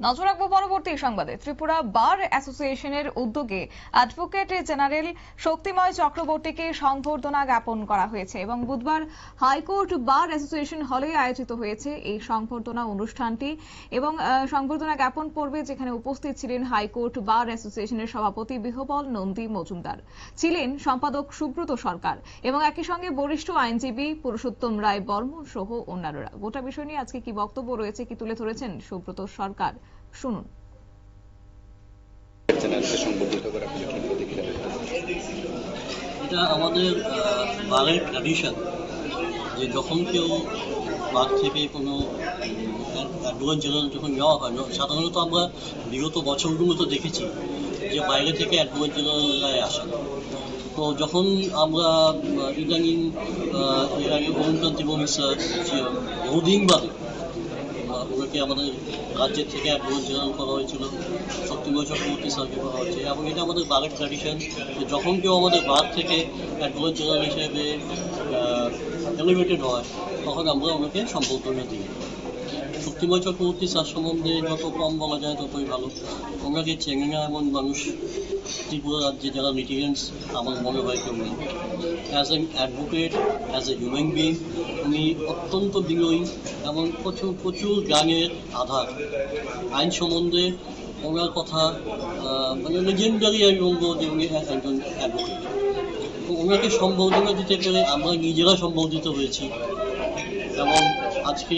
নজর রাখবো পরবর্তী সংবাদে। ত্রিপুরা বার অ্যাসোসিয়েশনের উদ্যোগে অ্যাডভোকেট জেনারেল শক্তিময় চক্রবর্তীকে সংবর্ধনা জ্ঞাপন করা হয়েছে এবং বুধবার হাইকোর্ট বার অ্যাসোসিয়েশন হলে আয়োজিত হয়েছে এই সংবর্ধনা অনুষ্ঠানটি এবং সংবর্ধনা জ্ঞাপন পর্বে যেখানে উপস্থিত ছিলেন হাইকোর্ট বার অ্যাসোসিয়েশনের সভাপতি বিহবল নন্দী মজুমদার, ছিলেন সম্পাদক সুব্রত সরকার এবং একই সঙ্গে বরিষ্ঠ আইনজীবী পুরুষোত্তম রায় বর্মন সহ অন্যান্যরা। গোটা বিষয় নিয়ে আজকে কি বক্তব্য রয়েছে, কি তুলে ধরেছেন সুব্রত সরকার, শুনুন। এটা আমাদের বারের ট্র্যাডিশন যে যখন কেউ বার থেকে কোনো অ্যাডভোকেট জেনারেল যখন নেওয়া হয়, সাধারণত আমরা বিগত বছরগুলোতে দেখেছি যে বাইরে থেকে অ্যাডভোকেট জেনারেলরাই আসেন। তো যখন আমরা ইদানিং এর আগে অরুণকান্তি বমি স্যার বহুদিন বাদে ওনাকে আমাদের রাজ্যের থেকে অ্যাডভোকেট জেনারেল করা হয়েছিল, শক্তিময় চক্রবর্তী স্যারকে করা হয়েছে এবং এটা আমাদের বারের ট্র্যাডিশন যে যখন কেউ আমাদের বার থেকে অ্যাডভোকেট জেনারেল হিসেবে এলিভেটেড হয় তখন আমরা ওনাকে সম্বর্ধনা দিই। শক্তিময় চক্রবর্তী স্যার সম্বন্ধে যত কম বলা যায় ততই ভালো। ওনাকে চেনে না এমন মানুষ ত্রিপুরা রাজ্যে যারা লিটিগেন্টস আমার মনে হয় কেউ নেই। As an advocate, as a human being উনি অত্যন্ত বিনয়ী এবং প্রচুর জ্ঞানের আধার। আইন সম্বন্ধে ওনার কথা মানে লেজেন্ডারি আমি বলবো যে উনি একজন অ্যাডভোকেট। তো ওনাকে সম্বর্ধনা দিতে পেরে আমরা নিজেরা সম্বর্ধিত হয়েছি এবং আজকে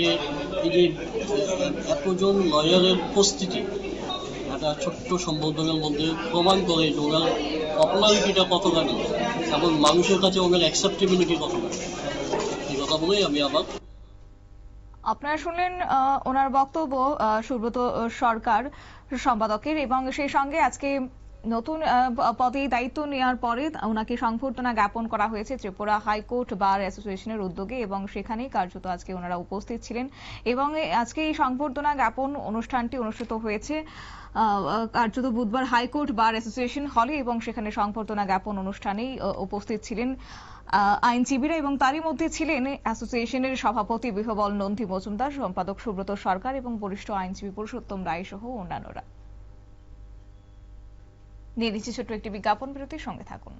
এই যে এতজন লয়ারের উপস্থিতি একটা ছোট্ট সম্বোধনের মধ্যে প্রমাণ করে যে ওনার পপুলারিটিটা কতখানি এবং মানুষের কাছে ওনার অ্যাকসেপ্টেবিলিটি কতখানি। এই কথা বলেই আমি আবার। আপনারা শুনলেন ওনার বক্তব্য সুব্রত সরকার সম্পাদকের, এবং সেই সঙ্গে আজকে নতুন পদে দায়িত্ব নেওয়ার পরে ওনাকে সংবর্ধনা জ্ঞাপন করা হয়েছে ত্রিপুরা হাইকোর্ট বার অ্যাসোসিয়েশনের উদ্যোগে এবং সেখানেই কার্যত আজকে ওনারা উপস্থিত ছিলেন এবং আজকে এই সংবর্ধনা জ্ঞাপন অনুষ্ঠানটি অনুষ্ঠিত হয়েছে কার্যত বুধবার হাইকোর্ট বার অ্যাসোসিয়েশন হলে এবং সেখানে সংবর্ধনা জ্ঞাপন অনুষ্ঠানেই উপস্থিত ছিলেন আইনজীবীরা এবং তারই মধ্যে ছিলেন অ্যাসোসিয়েশনের সভাপতি বিহবল নন্দী মজুমদার, সম্পাদক সুব্রত সরকার এবং বরিষ্ঠ আইনজীবী পুরুষোত্তম রায় সহ অন্যান্যরা। নিয়ে নিচ্ছি ছোট্ট একটি বিজ্ঞাপন বিরতির সঙ্গে থাকুন।